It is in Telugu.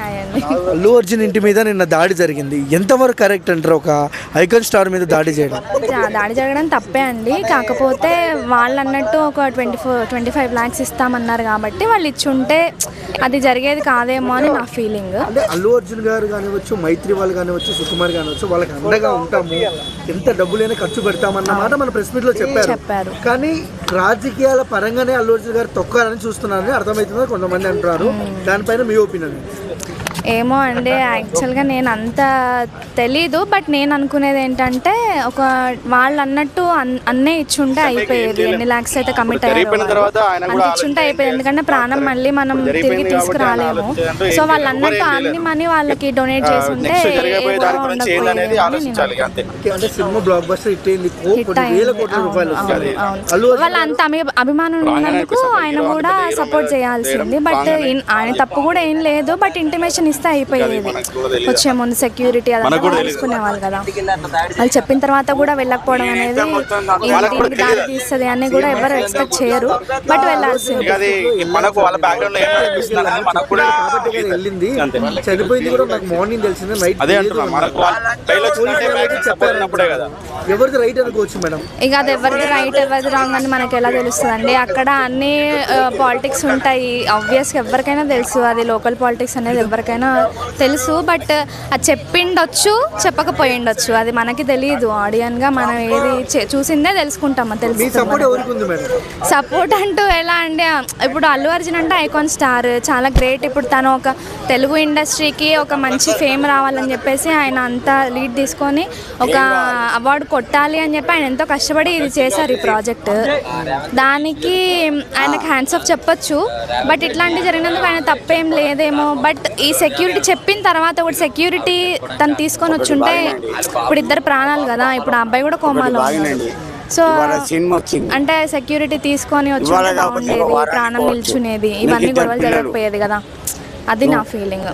హాయ్ అండి. అల్లు అర్జున్ ఇంటి మీద నిన్న దాడి జరిగింది, ఎంతవరకు కరెక్ట్ అంటారు ఒక ఐకాన్ స్టార్ మీద దాడి చేయడం? దాడి జరగడం తప్పే అండి. కాకపోతే వాళ్ళు అన్నట్టు ఒక 25 lakhs ఇస్తామన్నారు కాబట్టి వాళ్ళు ఇచ్చుంటే అది జరిగేది కాదేమో అని నా ఫీలింగ్. అంటే అల్లు అర్జున్ గారు కానివచ్చు, మైత్రి వాళ్ళు కానివచ్చు, సుకుమార్ కానివచ్చు, వాళ్ళకి అండగా ఉంటాము, ఎంత డబ్బులైనా ఖర్చు పెడతామన్నమాట మన ప్రెస్ మీట్ లో చెప్పారు. కానీ రాజకీయాల పరంగానే అల్లు అర్జున్ గారు తొక్కాలని చూస్తున్నారని అర్థమవుతుందని కొంతమంది అంటున్నారు. దానిపైన మీ ఒపీనియన్? ఏమో అండి, యాక్చువల్గా నేను అంత తెలీదు. బట్ నేను అనుకునేది ఏంటంటే ఒక వాళ్ళు అన్నట్టు అన్నీ ఇచ్చుంటే అయిపోయేది. ఎన్ని లాక్స్ అయితే కమిట్ అయ్యారు అంత ఇచ్చుంటే అయిపోయేది. ఎందుకంటే ప్రాణం మళ్ళీ మనం తిరిగి తీసుకురాలేము. సో వాళ్ళు అన్నట్టు అన్ని మనీ వాళ్ళకి డొనేట్ చేసి ఉంటే వాళ్ళ అంత అభిమానం ఉన్నందుకు ఆయన కూడా సపోర్ట్ చేయాల్సింది. బట్ ఆయన తప్పు కూడా ఏం లేదు. బట్ ఇంటిమేషన్ ఇస్తే అయిపోయేది. వచ్చే ముందు సెక్యూరిటీ అలా తెలుసుకునేవాళ్ళు కదా. వాళ్ళు చెప్పిన తర్వాత కూడా వెళ్ళకపోవడం అనేది దీనికి దారి తీస్తుంది అని కూడా ఎవరు ఎక్స్పెక్ట్ చేయరు. బట్ వెళ్ళాల్సింది. ఇక అది ఎవరిది రైట్ ఎవరిది రాంగ్ అని మనకి ఎలా తెలుస్తుంది అండి? అక్కడ అన్ని పాలిటిక్స్ ఉంటాయి. ఆబ్వియస్గా ఎవరికైనా తెలుసు, అది లోకల్ పాలిటిక్స్ అనేది ఎవరికైనా తెలుసు. బట్ అది చెప్పిండొచ్చు, చెప్పకపోయిండొచ్చు, అది మనకి తెలియదు. ఆడియన్గా మనం ఏది చూసిందే తెలుసుకుంటామా, తెలుసు. సపోర్ట్ అంటూ ఎలా అండి, ఇప్పుడు అల్లు అర్జున్ అంటే ఐకాన్ స్టార్, చాలా గ్రేట్. ఇప్పుడు తను ఒక తెలుగు ఇండస్ట్రీకి ఒక మంచి ఫేమ్ రావాలని చెప్పేసి ఆయన అంతా లీడ్ తీసుకొని ఒక అవార్డు కొట్టాలి అని చెప్పి ఆయన ఎంతో కష్టపడి ఇది చేశారు, ఈ ప్రాజెక్ట్. దానికి ఆయనకు హ్యాండ్స్ ఆఫ్ చెప్పొచ్చు. బట్ ఇట్లాంటివి జరిగినందుకు ఆయన తప్పేం లేదేమో. బట్ ఈ సెక్యూరిటీ చెప్పిన తర్వాత కూడా సెక్యూరిటీ తను తీసుకొని వచ్చుంటే ఇప్పుడు ఇద్దరు ప్రాణాలు కదా. ఇప్పుడు ఆ అబ్బాయి కూడా కోమాలో ఉన్నాడు. సో అంటే సెక్యూరిటీ తీసుకొని వచ్చి బాగుండేది, ప్రాణం నిల్చునేది, ఇవన్నీ గొడవలు జరగకపోయేది కదా. అది నా ఫీలింగ్.